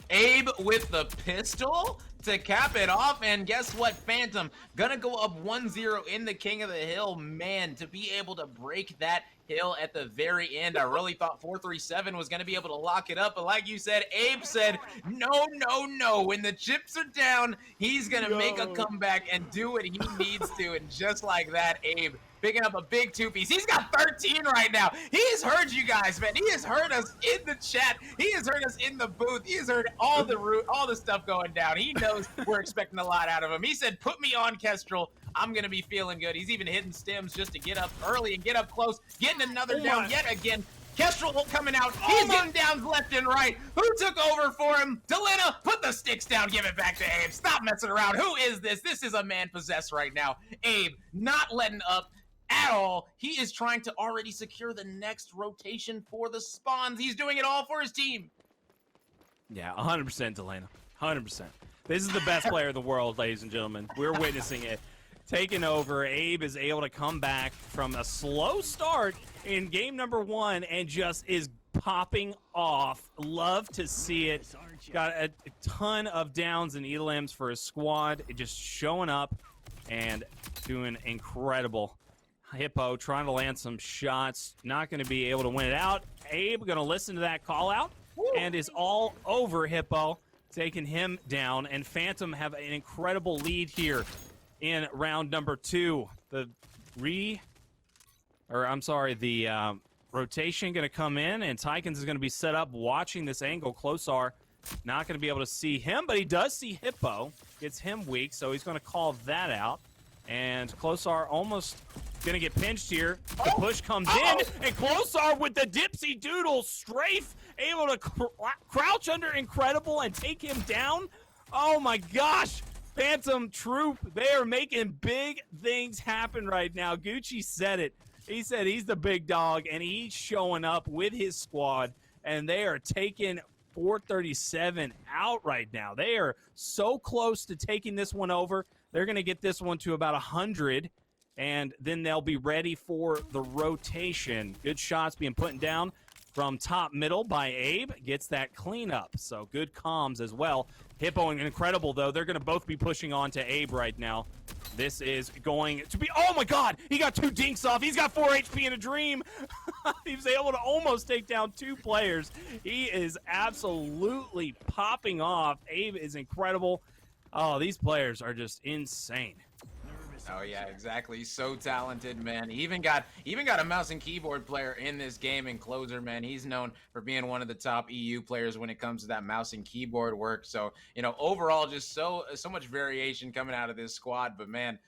B: Abe with the pistol to cap it off, and guess what, Phantom gonna go up 1-0 in the King of the Hill. Man, to be able to break that hill at the very end, I really thought 437 was gonna be able to lock it up, but like you said, Abe said no, no, no. When the chips are down, he's gonna make a comeback and do what he needs to, and just like that, Abe picking up a big 2-piece. He's got 13 right now. He has heard you guys, man. He has heard us in the chat. He has heard us in the booth. He has heard all the stuff going down. He knows we're expecting a lot out of him. He said, put me on, Kestrel. I'm going to be feeling good. He's even hitting stims just to get up early and get up close. Getting another down yet again. Kestrel coming out. He's getting downs left and right. Who took over for him? Delena, put the sticks down. Give it back to Abe. Stop messing around. Who is this? This is a man possessed right now. Abe not letting up at all. He is trying to already secure the next rotation for the spawns. He's doing it all for his team.
A: Yeah, 100% Delena. 100%. This is the best player in the world, ladies and gentlemen. We're witnessing it. Taking over. Abe is able to come back from a slow start in game number 1 and just is popping off. Love to see it. Got a ton of downs and elims for his squad. Just showing up and doing incredible. Hippo trying to land some shots. Not going to be able to win it out. Abe going to listen to that call out and is all over Hippo, taking him down. And Phantom have an incredible lead here in round number 2. The rotation going to come in, and Tykins is going to be set up watching this angle. Closar not going to be able to see him, but he does see Hippo. Gets him weak, so he's going to call that out. And Closar almost going to get pinched here. The push comes in, and Closar with the dipsy doodle strafe, able to crouch under Incredible and take him down. Oh my gosh. Phantom Troupe, they are making big things happen right now. Gucci said it. He said he's the big dog, and he's showing up with his squad, and they are taking 437 out right now. They are so close to taking this one over. They're going to get this one to about 100, and then they'll be ready for the rotation. Good shots being put down from top middle by Abe. Gets that cleanup, so good comms as well. Hippo and Incredible, though, they're going to both be pushing on to Abe right now. This is going to be... Oh, my God! He got 2 dinks off. He's got 4 HP in a dream. He was able to almost take down 2 players. He is absolutely popping off. Abe is incredible. Oh, these players are just insane.
B: Oh yeah, exactly. So talented, man. He even got a mouse and keyboard player in this game in Closer, man. He's known for being one of the top EU players when it comes to that mouse and keyboard work. So, you know, overall just so much variation coming out of this squad, but man,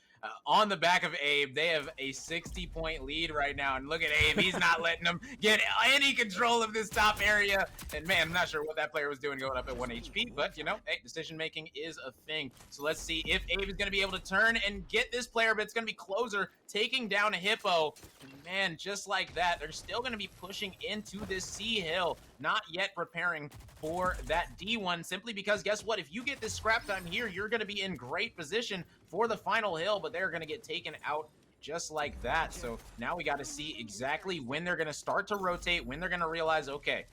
B: on the back of Abe. They have a 60-point lead right now, and look at Abe. He's not letting them get any control of this top area. And man, I'm not sure what that player was doing going up at 1 HP, but you know, hey, decision making is a thing. So let's see if Abe is going to be able to turn and get this player, but it's going to be Closer taking down a Hippo. And man, just like that, they're still going to be pushing into this C hill, not yet preparing for that D1, simply because guess what? If you get this scrap time here, you're going to be in great position for the final hill, but they're going to get taken out just like that. So now we got to see exactly when they're going to start to rotate, when they're going to realize, okay,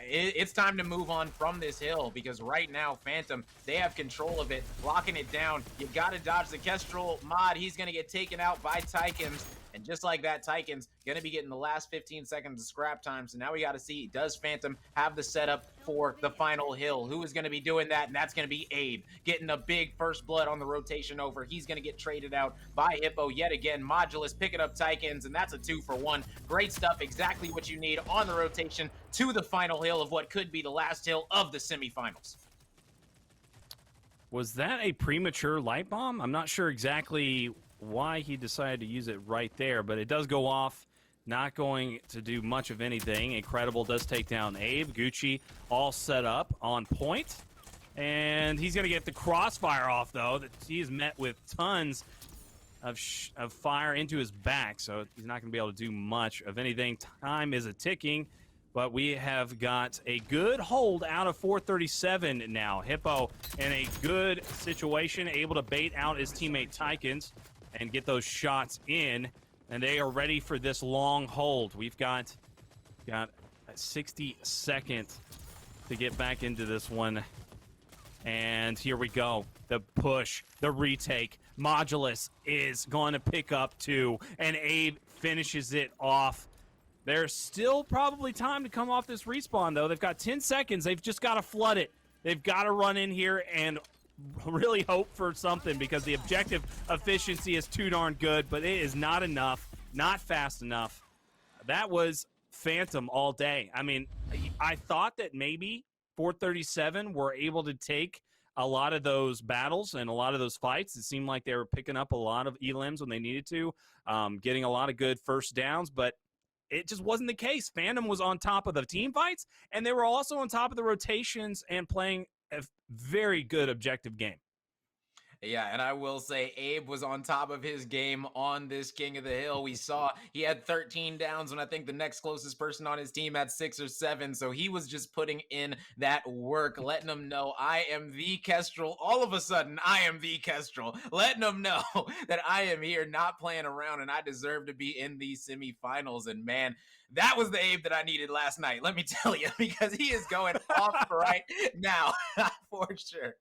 B: it's time to move on from this hill, because right now Phantom, they have control of it, locking it down. You got to dodge the Kestrel mod. He's going to get taken out by Tykins. And just like that, Tykins going to be getting the last 15 seconds of scrap time. So now we got to see, does Phantom have the setup for the final hill? Who is going to be doing that? And that's going to be Abe, getting a big first blood on the rotation over. He's going to get traded out by Hippo yet again. Modulus picking up Tykins, and that's a 2-for-1. Great stuff, exactly what you need on the rotation to the final hill of what could be the last hill of the semifinals.
A: Was that a premature light bomb? I'm not sure exactly why he decided to use it right there, but it does go off. Not going to do much of anything. Incredible does take down Abe. Gucci all set up on point. And he's going to get the crossfire off, though. He is met with tons of fire into his back, so he's not going to be able to do much of anything. Time is a-ticking, but we have got a good hold out of 437 now. Hippo in a good situation, able to bait out his teammate Tykins and get those shots in, and they are ready for this long hold. We've got 60 seconds to get back into this one, and here we go. The push, the retake. Modulus is going to pick up 2, and Abe finishes it off. There's still probably time to come off this respawn, though. They've got 10 seconds. They've just got to flood it. They've got to run in here and really hope for something, because the objective efficiency is too darn good, but it is not enough, not fast enough. That was Phantom all day. I mean, I thought that maybe 437 were able to take a lot of those battles and a lot of those fights. It seemed like they were picking up a lot of elims when they needed to, getting a lot of good first downs, but it just wasn't the case. Phantom was on top of the team fights, and they were also on top of the rotations and playing a very good objective game.
B: Yeah, and I will say Abe was on top of his game on this King of the Hill. We saw he had 13 downs when I think the next closest person on his team had 6 or 7. So he was just putting in that work, letting them know I am the Kestrel. All of a sudden, I am the Kestrel, letting them know that I am here, not playing around, and I deserve to be in these semifinals. And man, that was the Abe that I needed last night, let me tell you, because he is going off right now for sure.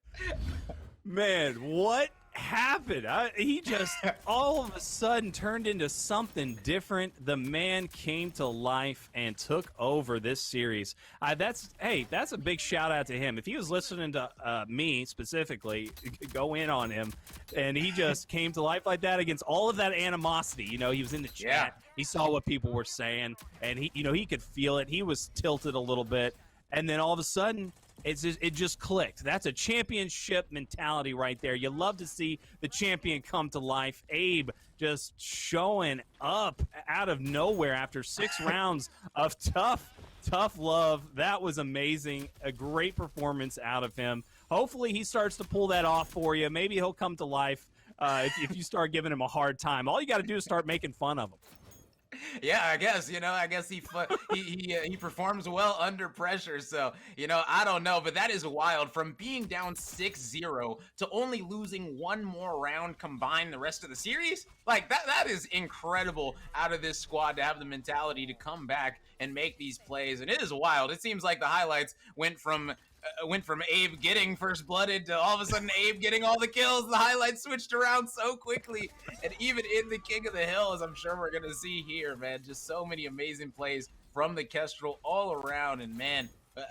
A: Man, what happened? He just all of a sudden turned into something different. The man came to life and took over this series. That's a big shout out to him. If he was listening to me specifically, go in on him. And he just came to life like that against all of that animosity. You know, he was in the chat. Yeah. He saw what people were saying, and he could feel it. He was tilted a little bit, and then all of a sudden, it just clicked. That's a championship mentality right there. You love to see the champion come to life. Abe just showing up out of nowhere after 6 rounds of tough love. That was amazing. A great performance out of him. Hopefully he starts to pull that off for you. Maybe he'll come to life if you start giving him a hard time. All you got to do is start making fun of him.
B: Yeah, I guess, he performs well under pressure. So, I don't know, but that is wild. From being down 6-0 to only losing 1 more round combined the rest of the series. Like that is incredible out of this squad to have the mentality to come back and make these plays. And it is wild. It seems like the highlights went from Abe getting first blooded to all of a sudden Abe getting all the kills. The highlights switched around so quickly, and even in the King of the Hill, as I'm sure we're gonna see here, man, just so many amazing plays from the Kestrel all around. And man,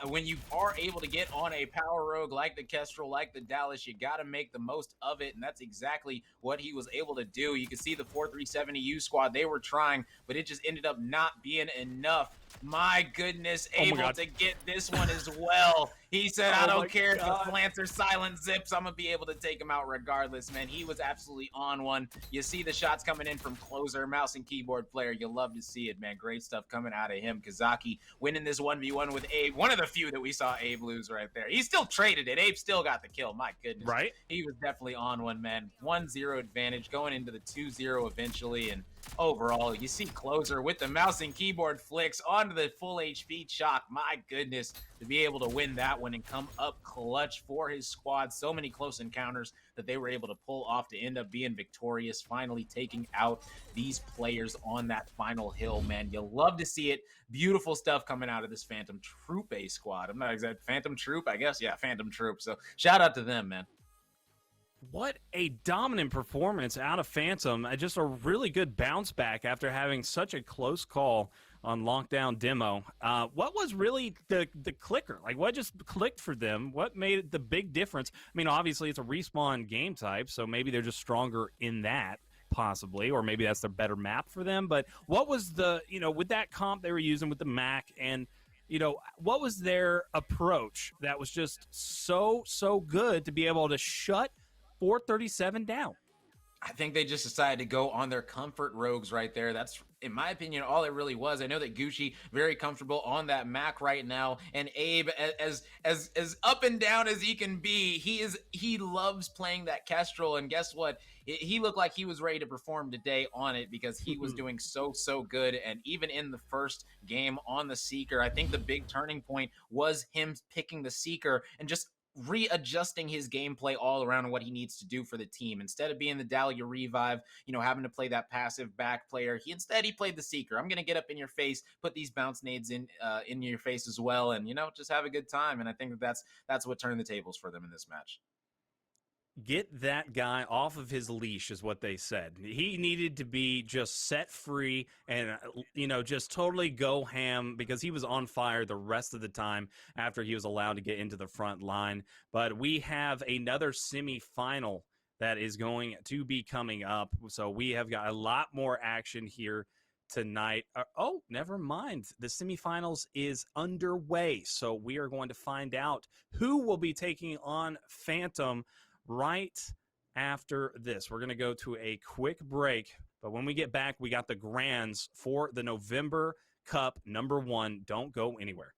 B: when you are able to get on a power rogue like the Kestrel, like the Dallas, you got to make the most of it, and that's exactly what he was able to do. You can see the 437 EU squad, they were trying, but it just ended up not being enough My goodness,
A: Oh my
B: able
A: God.
B: to get this one as well. He said, I
A: Oh my
B: don't care if the
A: God.
B: plants are silent zips. I'm going to be able to take him out regardless, man. He was absolutely on one. You see the shots coming in from closer, mouse and keyboard player. You'll love to see it, man. Great stuff coming out of him. Kazaki winning this 1v1 with Abe. One of the few that we saw Abe lose right there. He still traded it. Abe still got the kill. My goodness.
A: Right?
B: He was definitely on one, man. 1-0 advantage going into the 2-0 eventually. And overall, you see closer with the mouse and keyboard flicks onto the full HP Chalk. My goodness, to be able to win that one and come up clutch for his squad. So many close encounters that they were able to pull off to end up being victorious, finally taking out these players on that final hill, man. You'll love to see it. Beautiful stuff coming out of this Phantom Troupe squad. I'm not exact Phantom Troupe, I guess. Yeah, Phantom Troupe. So shout out to them, man.
A: What a dominant performance out of Phantom. Just a really good bounce back after having such a close call on Lockdown Demo. What was really the clicker? Like, what just clicked for them? What made the big difference? I mean, obviously, it's a respawn game type, so maybe they're just stronger in that, possibly, or maybe that's the better map for them. But what was the, with that comp they were using with the Mac and what was their approach that was just so good to be able to shut 437 down?
B: I think they just decided to go on their comfort rogues right there. That's, in my opinion, all it really was. I know that Gucci very comfortable on that Mac right now, and Abe, as up and down as he can be, he loves playing that Kestrel. And guess what? He looked like he was ready to perform today on it because he was doing so good. And even in the first game on the Seeker, I think the big turning point was him picking the Seeker and just readjusting his gameplay all around what he needs to do for the team. Instead of being the Dahlia Revive, having to play that passive back player, he played the Seeker. I'm going to get up in your face, put these bounce nades in your face as well, and just have a good time. And I think that's what turned the tables for them in this match.
A: Get that guy off of his leash is what they said. He needed to be just set free and, just totally go ham because he was on fire the rest of the time after he was allowed to get into the front line. But we have another semifinal that is going to be coming up. So we have got a lot more action here tonight. Oh, never mind. The semifinals is underway. So we are going to find out who will be taking on Phantom right after this. We're going to go to a quick break, but when we get back, we got the grands for the November Cup #1. Don't go anywhere.